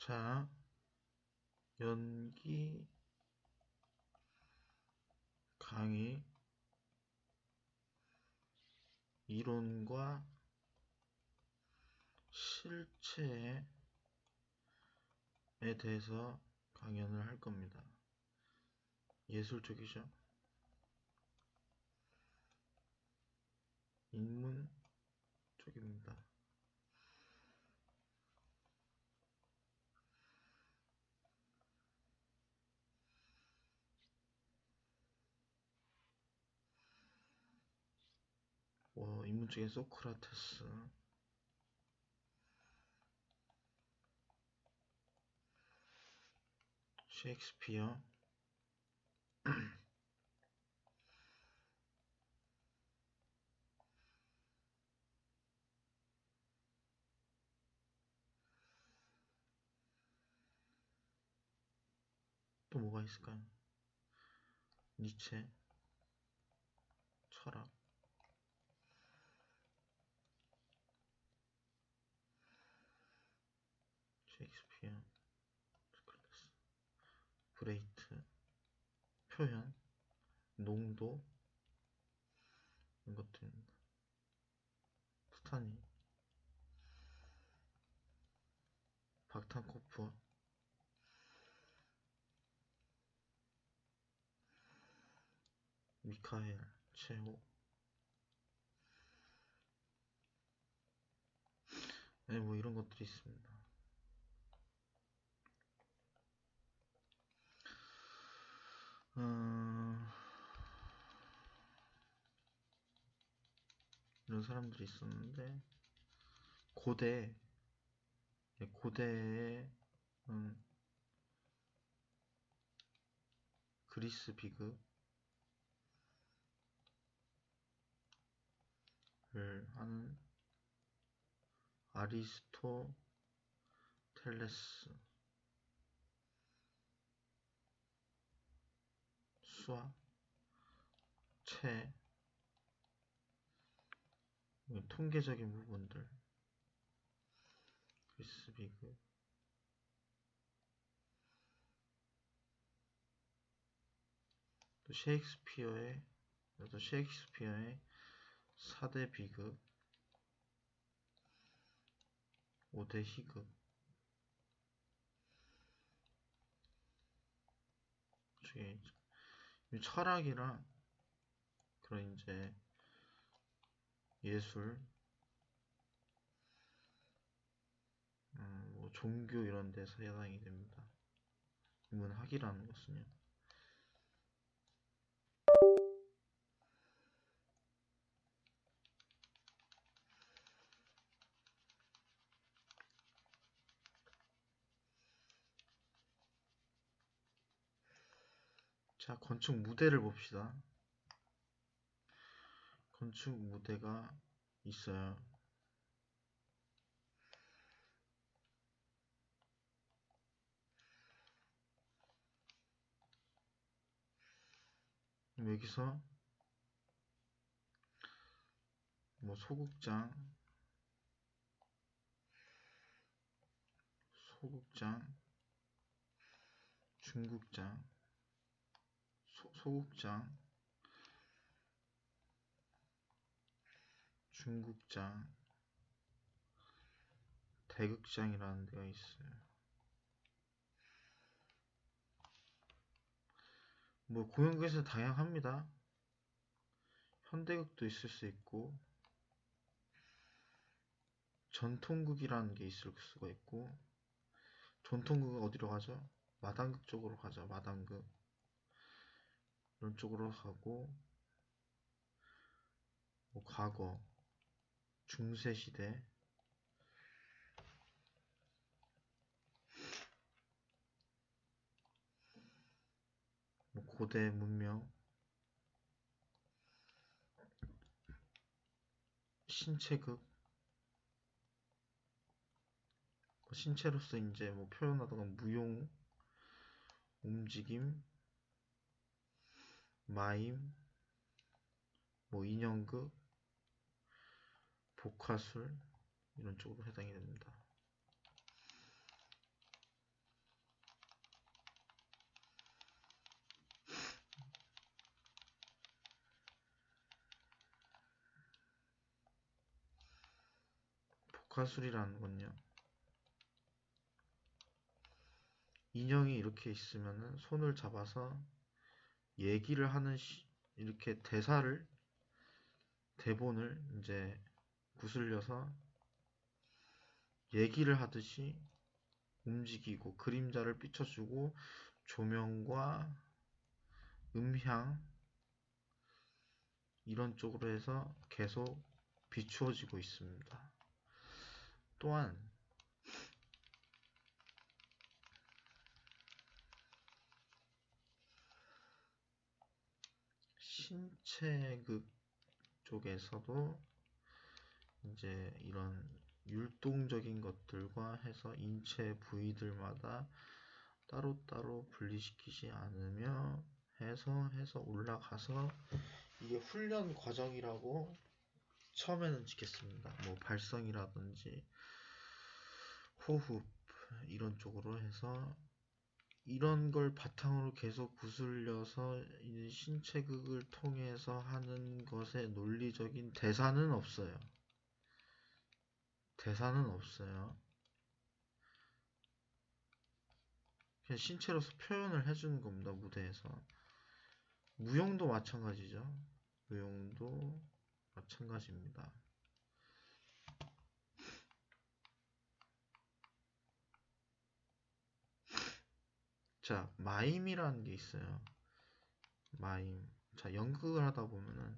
자, 연기 강의 이론과 실체에 대해서 강연을 할 겁니다. 예술 쪽이죠. 인문 쪽입니다. 인문 쪽에 소크라테스, 셰익스피어, 또 뭐가 있을까요? 니체, 철학, 셰익스피어, 소크라테스, 브레이트, 표현, 농도, 이런 것들입니다. 스타니, 박탄코프, 미카엘, 체호, 네, 뭐 이런 것들이 있습니다. 이런 사람들이 있었는데 고대에 그리스 비극을 하는 아리스토텔레스, 수학, 체, 통계적인 부분들, 그리스 비극, 또 셰익스피어의 4대 비극, 5대 희극, 중에 철학이랑 그런 이제 예술, 뭐 종교 이런 데서 해당이 됩니다. 인문학이라는 것은요. 자, 건축 무대를 봅시다. 건축 무대가 있어요. 여기서 뭐 소극장, 중극장, 소극장, 중극장, 대극장이라는 데가 있어요. 뭐 공연극에서 다양합니다. 현대극도 있을 수 있고 전통극이라는 게 있을 수가 있고, 전통극은 어디로 가죠? 마당극 쪽으로 가죠. 마당극 이런 쪽으로 가고, 뭐 과거, 중세시대, 뭐 고대 문명, 신체극, 신체로서 이제 뭐 표현하다가 무용, 움직임, 마임, 뭐 인형극, 복화술 이런 쪽으로 해당이 됩니다. 독화술이라는 건요. 인형이 이렇게 있으면은 손을 잡아서 얘기를 하는 이렇게 대본을 이제 구슬려서 얘기를 하듯이 움직이고 그림자를 비춰주고 조명과 음향 이런 쪽으로 해서 계속 비추어지고 있습니다. 또한 신체극 쪽에서도 이제 이런 율동적인 것들과 해서 인체 부위들마다 따로따로 분리시키지 않으며 해서 올라가서 이게 훈련 과정이라고 처음에는 짓겠습니다. 뭐 발성이라든지 호흡 이런 쪽으로 해서 이런 걸 바탕으로 계속 구슬려서 신체극을 통해서 하는 것에 논리적인 대사는 없어요. 대사는 없어요. 그냥 신체로서 표현을 해주는 겁니다. 무대에서. 무용도 마찬가지죠. 무용도 마찬가지입니다. 자, 마임이라는 게 있어요. 마임. 자, 연극을 하다 보면은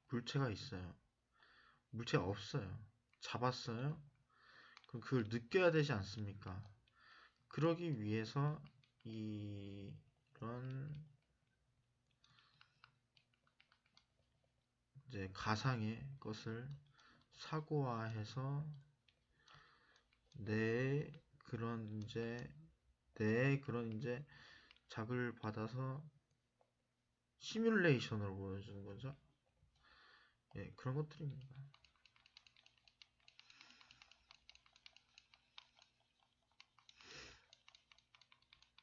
물체가 있어요. 물체가 없어요. 잡았어요? 그럼 그걸 느껴야 되지 않습니까? 그러기 위해서 이런 이제 가상의 것을 사고화해서 내 그런 이제 작을 받아서 시뮬레이션으로 보여주는 거죠. 예, 그런 것들입니다.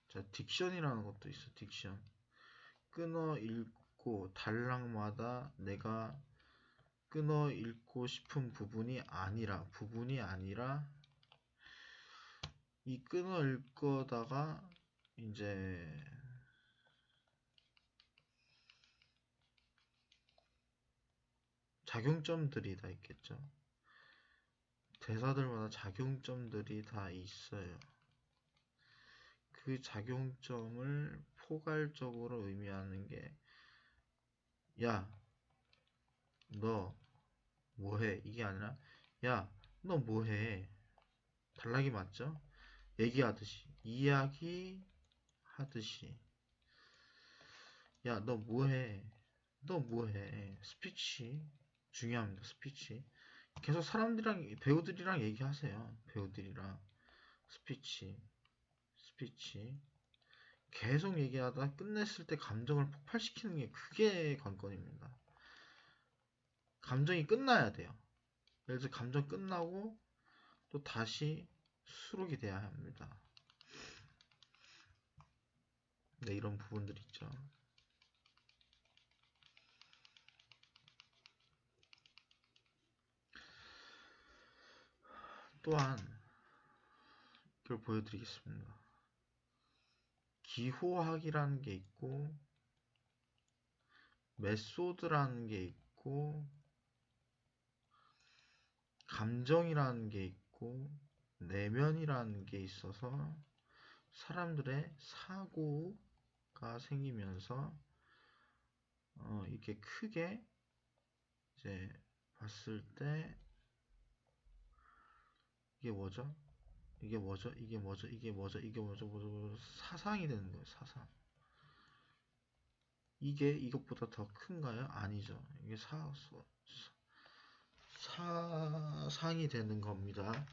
자, 딕션이라는 것도 있어. 딕션. 끊어 읽고 단락마다 내가 끊어 읽고 싶은 부분이 아니라 이 끊어 읽거다가 이제 작용점들이 다 있겠죠. 대사들마다 작용점들이 다 있어요. 그 작용점을 포괄적으로 의미하는 게 야, 너 뭐해? 이게 아니라 야, 너 뭐해? 단락이 맞죠? 얘기하듯이 이야기 하듯이 야, 너 뭐해? 너 뭐해? 스피치 중요합니다. 스피치 계속 사람들이랑 배우들이랑 얘기하세요. 배우들이랑 스피치 계속 얘기하다 끝냈을 때 감정을 폭발시키는 게 그게 관건입니다. 감정이 끝나야 돼요. 예를 들어 감정 끝나고 또 다시 수록이 돼야 합니다. 네, 이런 부분들 있죠. 또한 이걸 보여드리겠습니다. 기호학이라는 게 있고 메소드라는 게 있고 감정이라는 게 있고 내면이라는 게 있어서 사람들의 사고가 생기면서 이렇게 크게 이제 봤을 때 이게 뭐죠? 이게 뭐죠? 이게 뭐죠? 이게 뭐죠? 이게 뭐죠? 사상이 되는 거예요. 사상. 이게 이것보다 더 큰가요? 아니죠. 이게 사상이 되는 겁니다.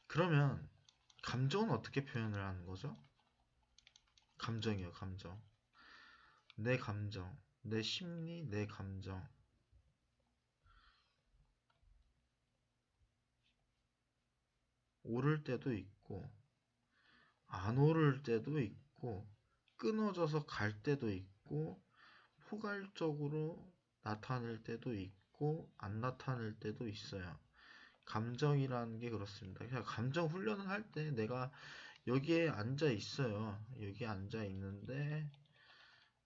그러면 감정은 어떻게 표현을 하는 거죠? 감정이요, 감정. 내 감정, 내 심리, 내 감정. 오를 때도 있고 안 오를 때도 있고 끊어져서 갈 때도 있고 포괄적으로 나타낼 때도 있고 안 나타낼 때도 있어요. 감정이라는 게 그렇습니다. 그냥 감정 훈련을 할 때 내가 여기에 앉아 있어요. 여기에 앉아 있는데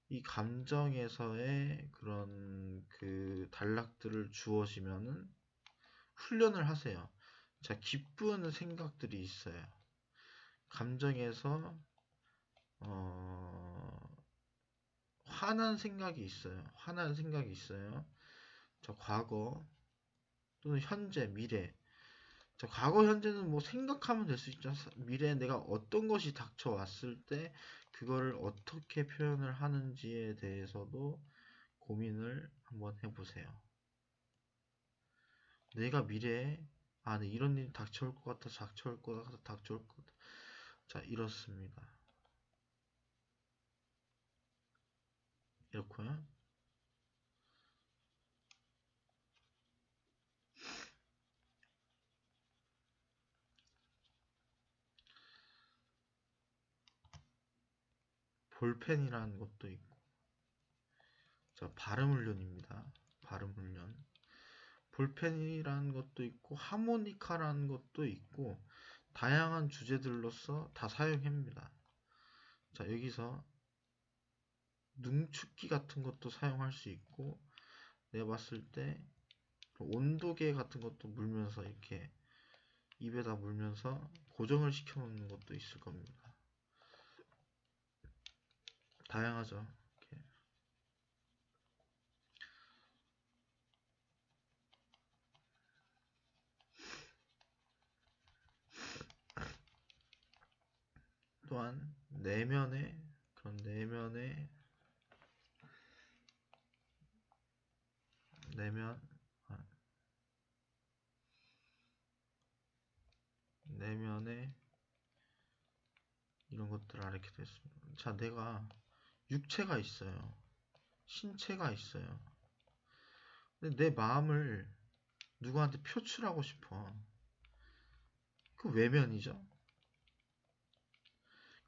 이 감정에서의 그런 그 단락들을 주어지면은 훈련을 하세요. 자, 기쁜 생각들이 있어요. 감정에서 화난 생각이 있어요. 화난 생각이 있어요. 자, 과거 또는 현재, 미래. 자, 과거, 현재는 뭐 생각하면 될 수 있죠. 미래에 내가 어떤 것이 닥쳐왔을 때 그거를 어떻게 표현을 하는지에 대해서도 고민을 한번 해보세요. 내가 미래에 네, 이런 일이 닥쳐올 것 같아, 닥쳐올 것 같아, 닥쳐올 것 같아. 자, 이렇습니다. 이렇고요. 볼펜이라는 것도 있고. 자, 발음 훈련입니다. 발음 훈련. 볼펜이라는 것도 있고 하모니카라는 것도 있고 다양한 주제들로서 다 사용합니다. 자, 여기서 능축기 같은 것도 사용할 수 있고 내가 봤을 때 온도계 같은 것도 물면서 이렇게 입에다 물면서 고정을 시켜 놓는 것도 있을 겁니다. 다양하죠. 이렇게. 또한 내면의 그런 내면의 내면 내면의 이런 것들을 알게 됐습니다. 자, 내가 육체가 있어요. 신체가 있어요. 근데 내 마음을 누구한테 표출하고 싶어. 그 외면이죠.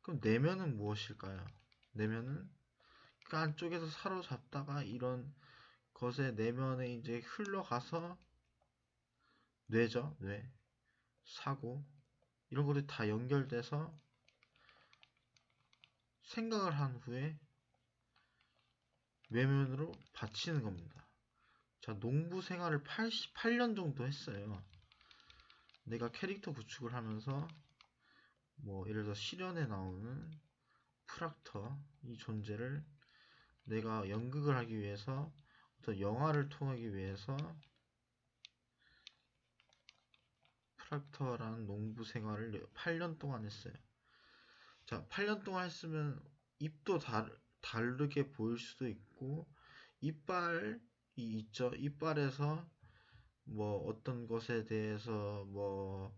그럼 내면은 무엇일까요? 내면은 그 안쪽에서 사로잡다가 이런 것의 내면에 이제 흘러가서 뇌죠. 뇌, 사고 이런 것들이 다 연결돼서 생각을 한 후에 외면으로 바치는 겁니다. 자, 농부 생활을 88년 정도 했어요. 내가 캐릭터 구축을 하면서 뭐 예를 들어 실현에 나오는 프락터 이 존재를 내가 연극을 하기 위해서 어떤 영화를 통하기 위해서 프락터라는 농부 생활을 8년 동안 했어요. 자, 8년 동안 했으면 입도 다르게 보일 수도 있고 이빨이 있죠. 이빨에서 뭐 어떤 것에 대해서 뭐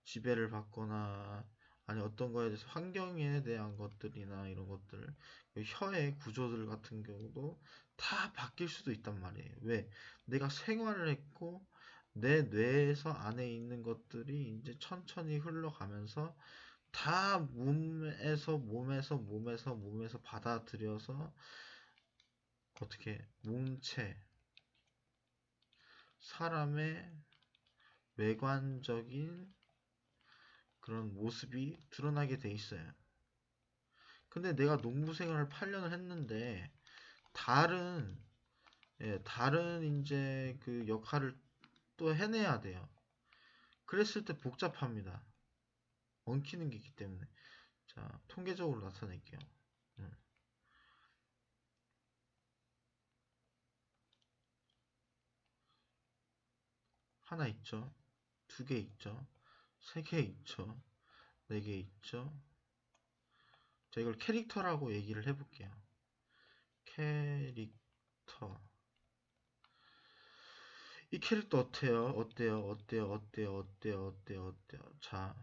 지배를 받거나 아니 어떤 거에 대해서 환경에 대한 것들이나 이런 것들 혀의 구조들 같은 경우도 다 바뀔 수도 있단 말이에요. 왜? 내가 생활을 했고 내 뇌에서 안에 있는 것들이 이제 천천히 흘러가면서 다 몸에서 받아들여서 어떻게 몸체 사람의 외관적인 그런 모습이 드러나게 돼 있어요. 근데 내가 농부 생활을 8년을 했는데 다른 다른 이제 그 역할을 또 해내야 돼요. 그랬을 때 복잡합니다. 엉키는 게 있기 때문에. 자, 통계적으로 나타낼게요. 하나 있죠. 두 개 있죠. 세 개 있죠. 네 개 있죠. 자, 이걸 캐릭터라고 얘기를 해볼게요. 캐릭터. 이 캐릭터 어때요? 어때요? 자,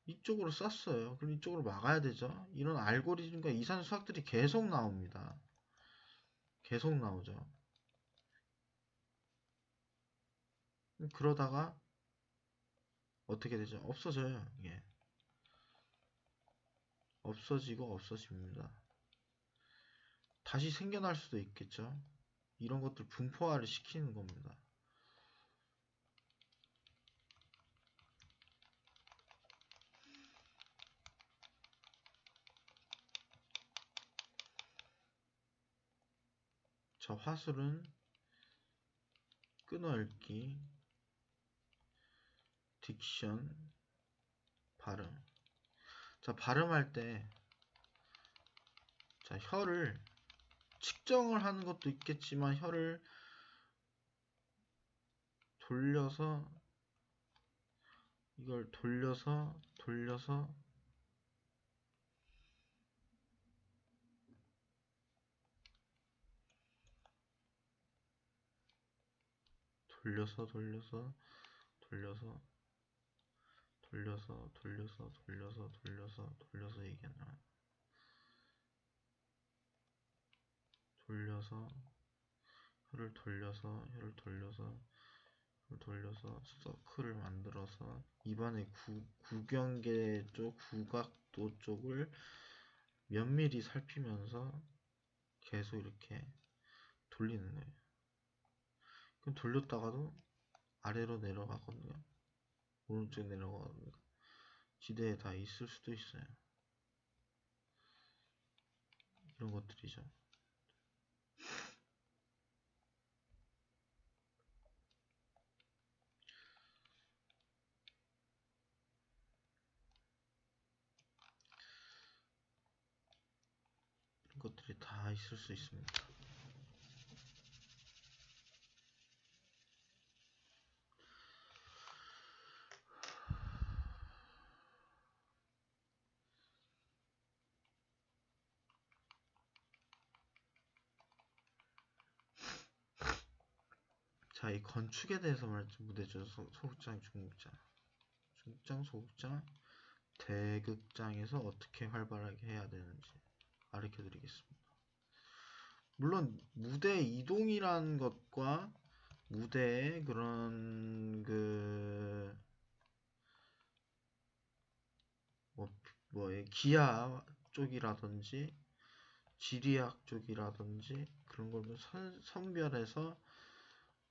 이쪽으로 쐈어요. 그럼 이쪽으로 막아야 되죠. 이런 알고리즘과 이산 수학들이 계속 나옵니다. 계속 나오죠. 그러다가 어떻게 되죠? 없어져요. 이게 없어지고 없어집니다. 다시 생겨날 수도 있겠죠. 이런 것들 분포화를 시키는 겁니다. 자, 화술은 끊어읽기, 딕션, 발음. 자, 발음할 때, 자, 혀를 측정을 하는 것도 있겠지만, 혀를 돌려서, 이걸 돌려서, 돌려서, 돌려서, 돌려서, 돌려서, 돌려서, 돌려서, 돌려서, 돌려서, 돌려서 얘기하나. 돌려서, 혀를 돌려서, 혀를 돌려서, 혀를 돌려서, 서클을 만들어서, 입안의 구경계 쪽, 구각도 쪽을 면밀히 살피면서 계속 이렇게 돌리는 거예요. 그럼 돌렸다가도 아래로 내려가거든요. 오른쪽 내려가거든요. 지대에 다 있을 수도 있어요. 이런 것들이죠. 이런 것들이 다 있을 수 있습니다. 자, 이 건축에 대해서 말이죠. 무대죠. 소극장, 중극장. 중극장, 소극장, 대극장에서 어떻게 활발하게 해야 되는지 가르쳐 드리겠습니다. 물론 무대 이동이란 것과 무대의 그런 기하 쪽이라든지 지리학 쪽이라든지 그런 걸 선별해서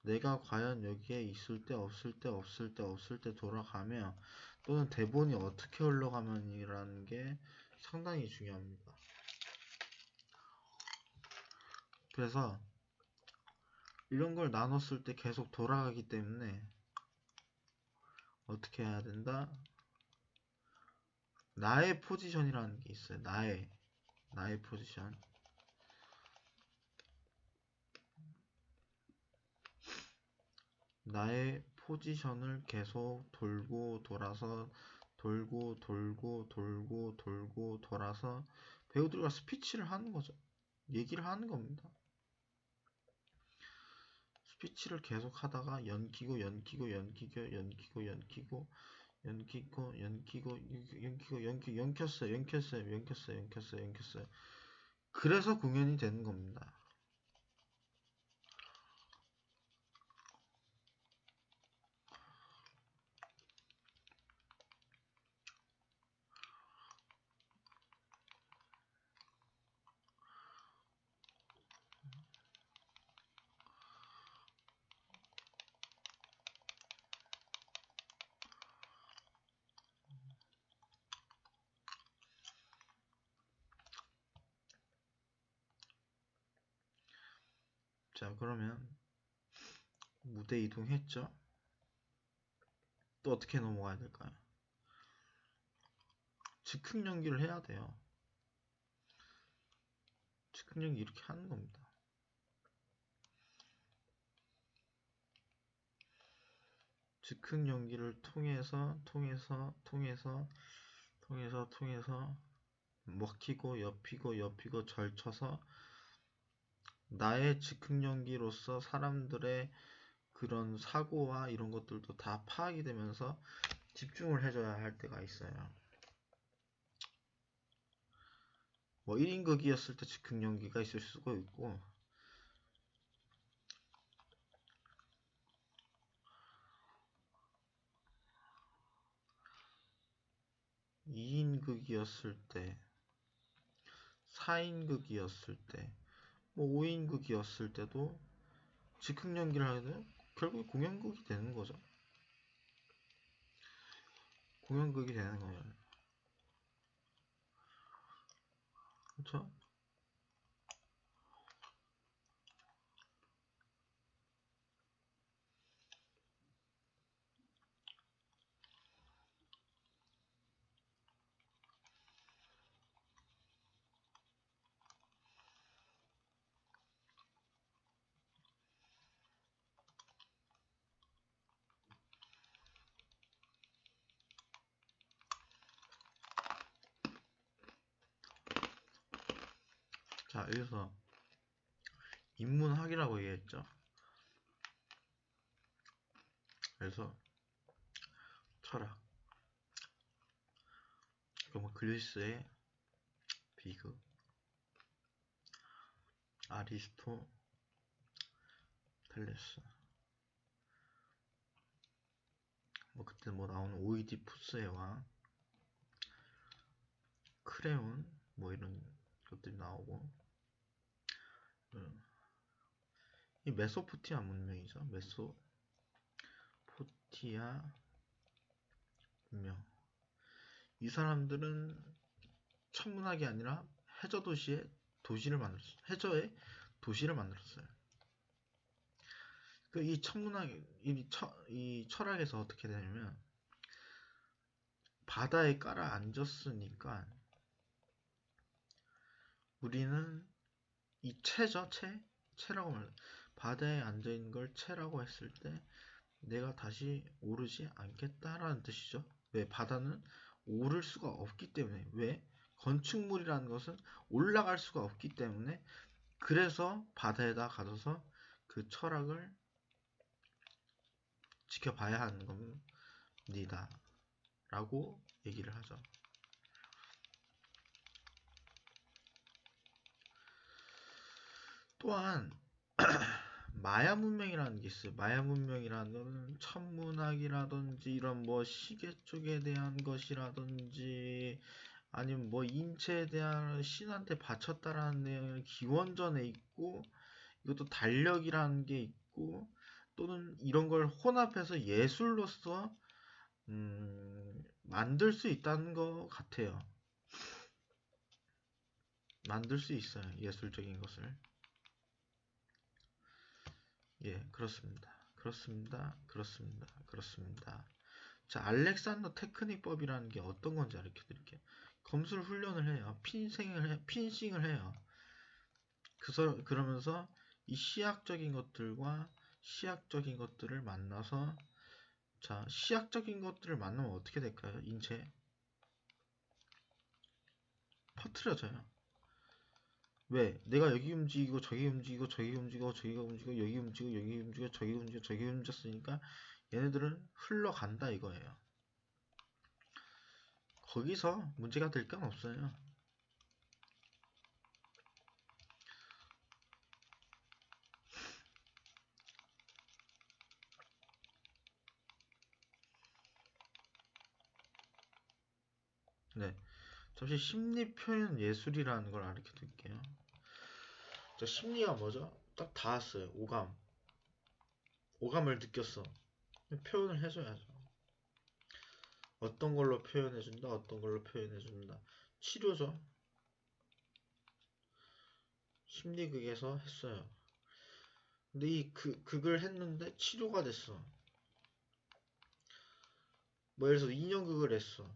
내가 과연 여기에 있을 때 없을 때 없을 때 없을 때 돌아가며 또는 대본이 어떻게 흘러가면이라는 게 상당히 중요합니다. 그래서 이런 걸 나눴을 때 계속 돌아가기 때문에 어떻게 해야 된다? 나의 포지션이라는 게 있어요. 나의 포지션. 나의 포지션을 계속 돌고 돌아서 돌고 돌고 돌고 돌고 돌아서 배우들과 스피치를 하는 거죠. 얘기를 하는 겁니다. 스피치를 계속 하다가 연기고 연기고 연기고 연기고 연기고 연기고 연기고 연기고 연켰어요. 그래서 공연이 되는 겁니다. 자, 그러면 무대 이동했죠? 또 어떻게 넘어가야 될까요? 즉흥 연기를 해야 돼요. 즉흥 연기 이렇게 하는 겁니다. 즉흥 연기를 통해서 먹히고 엽히고 절쳐서 나의 즉흥 연기로서 사람들의 그런 사고와 이런 것들도 다 파악이 되면서 집중을 해줘야 할 때가 있어요. 뭐 1인극이었을 때 즉흥 연기가 있을 수가 있고 2인극이었을 때, 4인극이었을 때, 뭐 5인극이었을 때도 즉흥 연기를 하게 되면 결국 공연극이 되는 거죠. 공연극이 되는 거예요. 그렇죠? 자, 여기서 인문학이라고 얘기했죠. 그래서 철학, 그럼 그리스의 비극, 아리스토텔레스, 뭐 그때 뭐 나오는 오이디푸스의 왕, 크레온, 뭐 이런 것들이 나오고, 이 메소포티아 문명이죠. 메소포티아 문명. 이 사람들은 천문학이 아니라 해저의 도시를 만들었어요. 이 천문학, 이 철학에서 어떻게 되냐면, 바다에 깔아 앉았으니까, 우리는 이 체라고 말해요. 바다에 앉아있는 걸 체라고 했을 때, 내가 다시 오르지 않겠다라는 뜻이죠. 왜? 바다는 오를 수가 없기 때문에. 왜? 건축물이라는 것은 올라갈 수가 없기 때문에, 그래서 바다에다 가둬서 그 철학을 지켜봐야 하는 겁니다. 라고 얘기를 하죠. 또한 마야 문명이라는 게 있어요. 마야 문명이라는 거는 천문학이라든지 이런 뭐 시계 쪽에 대한 것이라든지 아니면 뭐 인체에 대한 신한테 바쳤다라는 내용이 기원전에 있고, 이것도 달력이라는 게 있고, 또는 이런 걸 혼합해서 예술로서 만들 수 있다는 것 같아요. 만들 수 있어요. 예술적인 것을. 예, 그렇습니다. 그렇습니다. 자, 알렉산더 테크닉법이라는 게 어떤 건지 알려 드릴게요. 검술 훈련을 해요. 핀싱을 해요. 그러면서 이 시학적인 것들과 시학적인 것들을 만나서, 자, 시학적인 것들을 만나면 어떻게 될까요? 인체 퍼트려져요. 왜? 내가 여기 움직이고 저기 움직이고 저기 움직이고 저기가 움직이고 여기 움직이고 여기 움직이고 저기 움직이고 저기 움직였으니까 얘네들은 흘러간다 이거예요. 거기서 문제가 될 건 없어요. 네, 잠시 심리 표현 예술이라는 걸 알려 드릴게요. 자, 심리가 뭐죠? 딱 닿았어요. 오감을 느꼈어. 표현을 해줘야죠. 어떤 걸로 표현해준다, 어떤 걸로 표현해준다. 치료죠. 심리극에서 했어요. 근데 극을 했는데 치료가 됐어. 뭐 예를 들어서 인형극을 했어.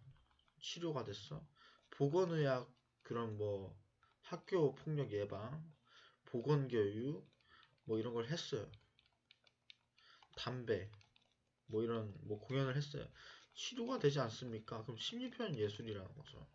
치료가 됐어. 보건의학, 그런 뭐 학교 폭력 예방, 보건교육, 뭐 이런 걸 했어요. 담배, 뭐 이런 뭐 공연을 했어요. 치료가 되지 않습니까? 그럼 심리표현 예술이라는 거죠.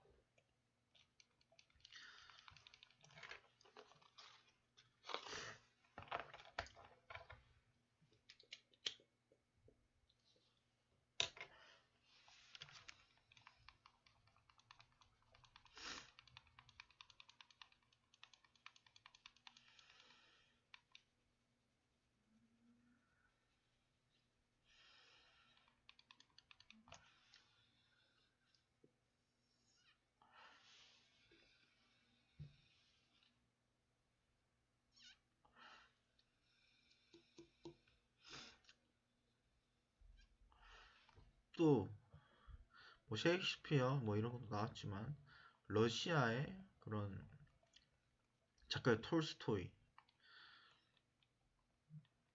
또 뭐 셰익스피어 뭐 이런 것도 나왔지만 러시아의 그런 작가 톨스토이,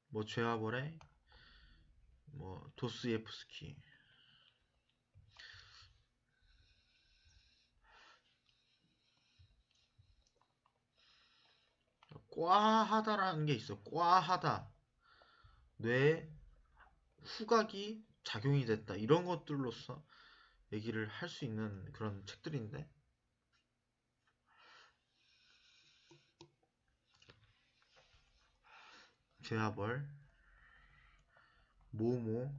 뭐 죄와벌의 뭐 도스예프스키, 꽈하다라는 게 있어. 꽈하다. 뇌에 후각이 작용이 됐다. 이런 것들로서 얘기를 할 수 있는 그런 책들인데, 죄와벌, 모모,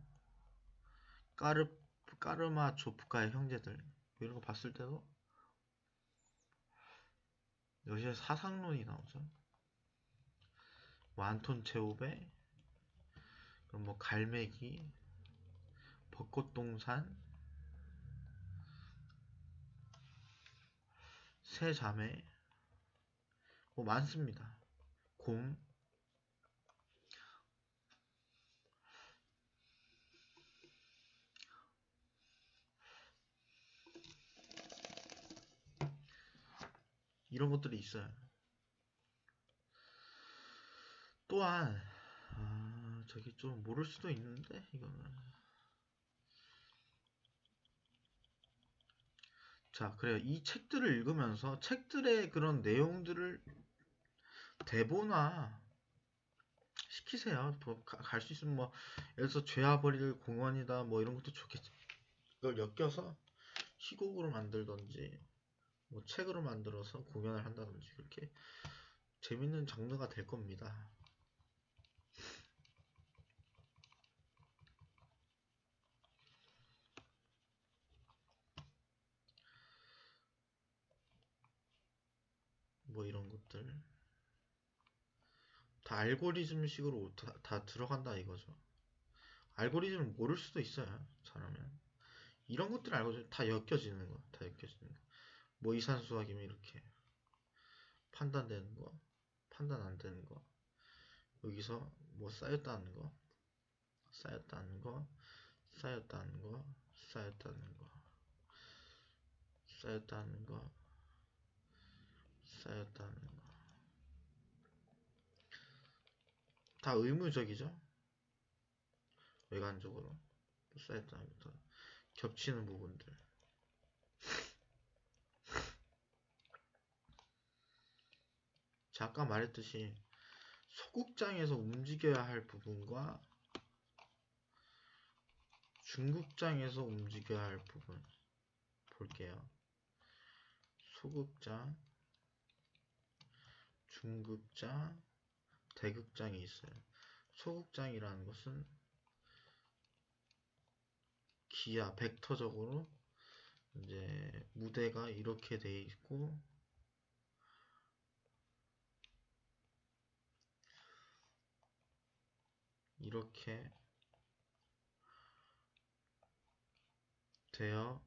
까르마조프카의 형제들 이런 거 봤을 때도 여기에 사상론이 나오죠. 뭐 안톤 체홉의 그럼 뭐 갈매기, 벚꽃동산, 새자매 뭐 많습니다. 곰, 이런 것들이 있어요. 또한 저기 좀 모를 수도 있는데 이거는 자 그래요. 이 책들을 읽으면서 책들의 그런 내용들을 대본화 시키세요. 뭐 갈 수 있으면 뭐 예를 들어서 죄와벌이를 공원이다 뭐 이런 것도 좋겠지. 그걸 엮여서 희곡으로 만들던지 뭐 책으로 만들어서 공연을 한다든지 그렇게 재밌는 장르가 될 겁니다. 뭐 이런 것들 다 알고리즘식으로 다 들어간다 이거죠. 알고리즘을 모를 수도 있어요. 잘하면 이런 것들 알고 다 엮여지는 거, 다 엮여지는 거. 뭐 이산수학이면 이렇게 판단되는 거, 판단 안 되는 거. 여기서 뭐 쌓였다는 거, 쌓였다는 거, 쌓였다는 거, 쌓였다는 거, 쌓였다는 거, 쌓였다는 거. 다 의무적이죠. 외관적으로 쌓였다는 거, 겹치는 부분들. 자, 아까 말했듯이 소극장에서 움직여야 할 부분과 중극장에서 움직여야 할 부분 볼게요. 소극장, 중극장, 대극장이 있어요. 소극장이라는 것은 기하, 벡터적으로 이제 무대가 이렇게 돼 있고 이렇게 되어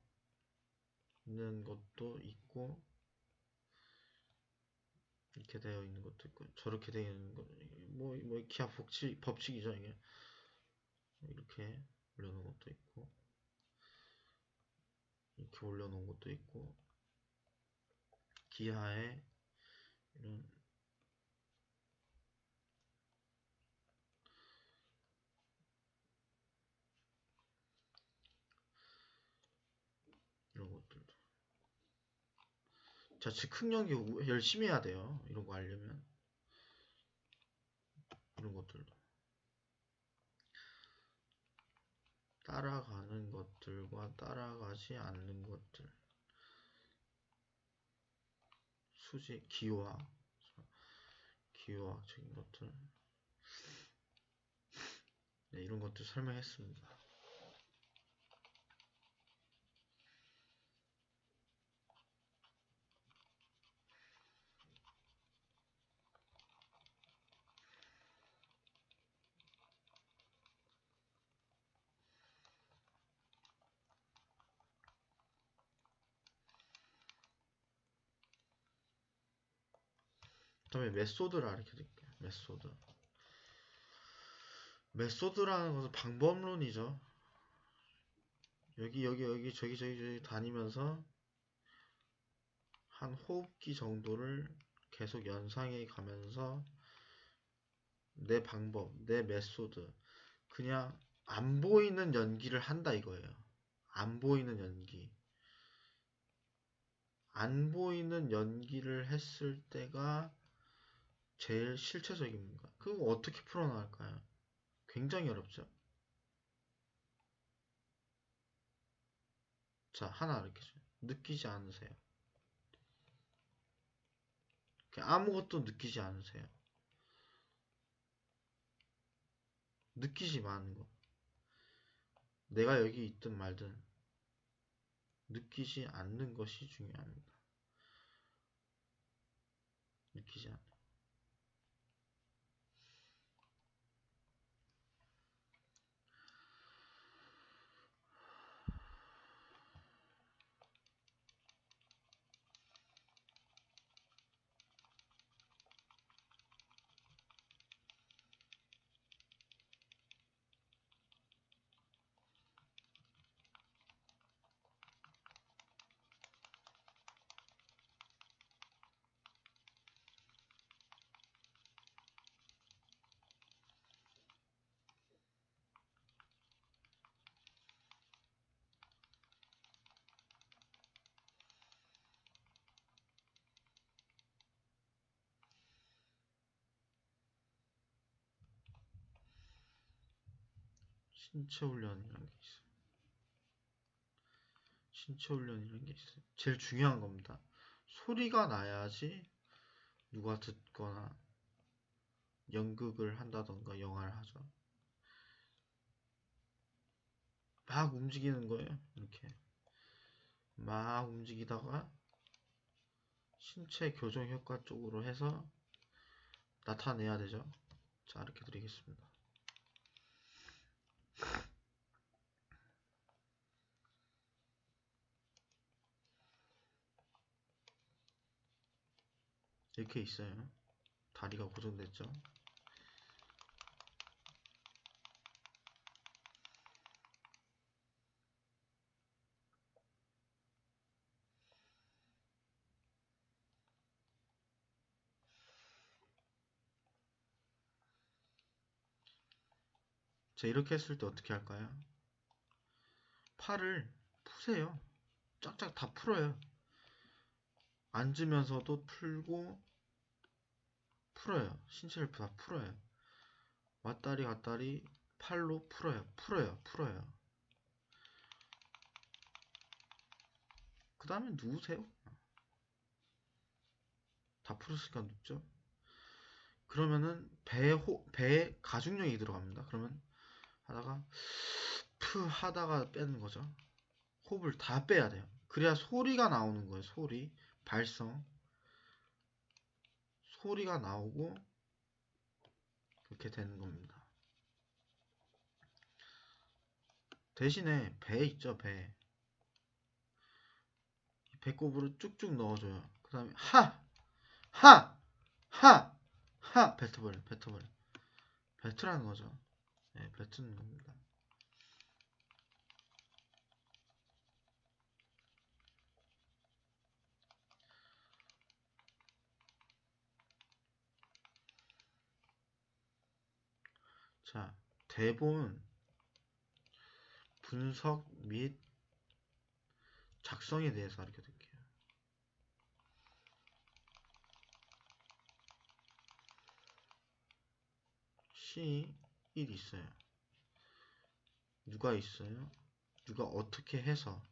있는 것도 있고 이렇게 되어 있는 것도 있고 저렇게 되어 있는 것 뭐 기하 법칙이죠 이게. 이렇게 올려놓은 것도 있고 이렇게 올려놓은 것도 있고 기하에 이런 이런 것들도. 자, 즉흥연기 열심히 해야 돼요. 이런 거 알려면 이런 것들도 따라가는 것들과 따라가지 않는 것들. 수직, 기호학적인 것들. 네, 이런 것들 설명했습니다. 그 다음에 메소드를 알려 드릴게요. 메소드라는 것은 방법론이죠. 여기 저기 다니면서 한 호흡기 정도를 계속 연상해 가면서 내 방법, 내 메소드, 그냥 안 보이는 연기를 한다 이거예요. 안 보이는 연기. 안 보이는 연기를 했을 때가 제일 실체적입니다. 그거 어떻게 풀어나갈까요? 굉장히 어렵죠. 자, 하나 알려주세요. 느끼지 않으세요. 아무것도 느끼지 않으세요. 느끼지 마는 거. 내가 여기 있든 말든 느끼지 않는 것이 중요합니다. 느끼지 않는. 신체 훈련이라는 게 있어요. 신체 훈련이라는 게 있어요. 제일 중요한 겁니다. 소리가 나야지 누가 듣거나 연극을 한다던가 영화를 하죠. 막 움직이는 거예요. 이렇게 막 움직이다가 신체 교정 효과 쪽으로 해서 나타내야 되죠. 자, 이렇게 드리겠습니다. 이렇게 있어요. 다리가 고정됐죠. 자, 이렇게 했을 때 어떻게 할까요? 팔을 푸세요. 쫙쫙 다 풀어요. 앉으면서도 풀고 풀어요. 신체를 다 풀어요. 왔다리 갔다리 팔로 풀어요. 풀어요. 그 다음에 누우세요. 다 풀었으니까 눕죠. 그러면은 배에 가중력이 들어갑니다. 그러면 하다가 푸 하다가 빼는 거죠. 호흡을 다 빼야 돼요. 그래야 소리가 나오는 거예요. 발성. 소리가 나오고 그렇게 되는 겁니다. 대신에 배 있죠, 배. 배꼽으로 쭉쭉 넣어줘요. 그 다음에 하! 뱉어버려. 뱉으라는 거죠. 네, 뱉는 겁니다. 자, 대본 분석 및 작성에 대해서 알려드릴게요. C1 있어요. 누가 있어요? 누가 어떻게 해서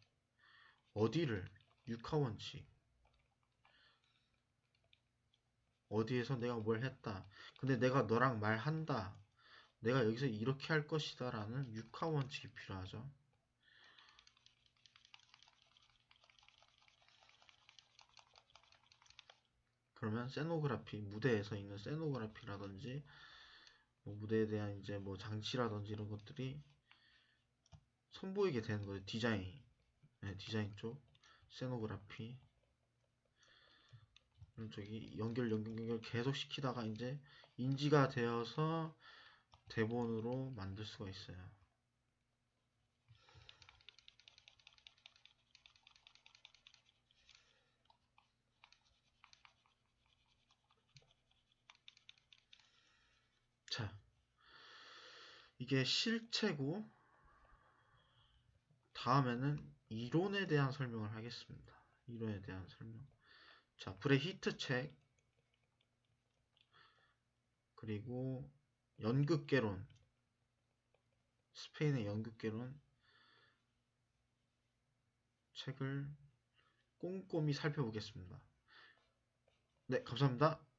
어디를 육하원칙 어디에서 내가 뭘 했다. 근데 내가 너랑 말한다. 내가 여기서 이렇게 할 것이다 라는 육하원칙이 필요하죠. 그러면 세노그래피, 무대에서 있는 세노그래피라든지 뭐 무대에 대한 이제 뭐 장치라든지 이런 것들이 선보이게 되는 거예요. 디자인. 네, 디자인 쪽 세노그래피 이런 쪽이 연결 계속 시키다가 이제 인지가 되어서 대본으로 만들 수가 있어요. 이게 실체고 다음에는 이론에 대한 설명을 하겠습니다. 이론에 대한 설명. 자, 불의 히트책 그리고 연극개론, 스페인의 연극개론 책을 꼼꼼히 살펴보겠습니다. 네, 감사합니다.